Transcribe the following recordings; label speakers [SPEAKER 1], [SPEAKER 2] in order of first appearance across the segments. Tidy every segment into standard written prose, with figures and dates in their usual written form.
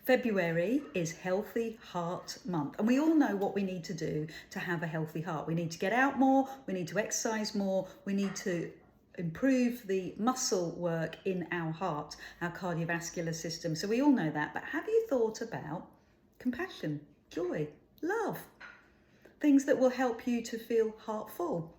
[SPEAKER 1] February is Healthy Heart Month, and we all know what we need to do to have a healthy heart. We need to get out more, we need to exercise more, we need to improve the muscle work in our heart, our cardiovascular system. So we all know that, but have you thought about compassion, joy, love? Things that will help you to feel heartful.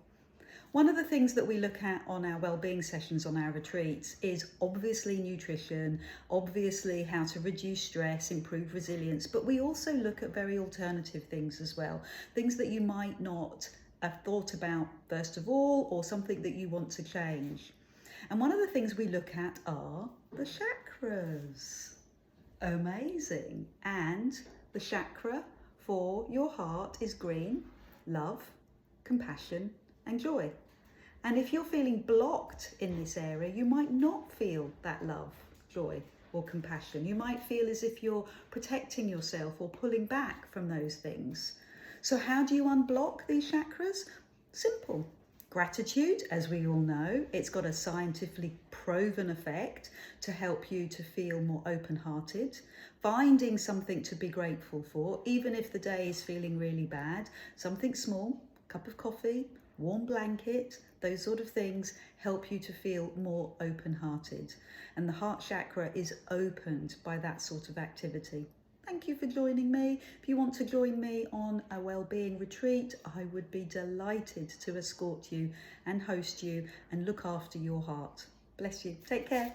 [SPEAKER 1] One of the things that we look at on our wellbeing sessions on our retreats is obviously nutrition, obviously how to reduce stress, improve resilience, but we also look at very alternative things as well. Things that you might not have thought about first of all, or something that you want to change. And one of the things we look at are the chakras. Amazing. And the chakra for your heart is green, love, compassion, and joy. And if you're feeling blocked in this area, you might not feel that love, joy, or compassion. You might feel as if you're protecting yourself or pulling back from those things. So how do you unblock these chakras? Simple. Gratitude, as we all know, it's got a scientifically proven effect to help you to feel more open-hearted. Finding something to be grateful for, even if the day is feeling really bad, something small, cup of coffee, warm blanket, those sort of things help you to feel more open-hearted. And the heart chakra is opened by that sort of activity. Thank you for joining me. If you want to join me on a wellbeing retreat, I would be delighted to escort you and host you and look after your heart. Bless you. Take care.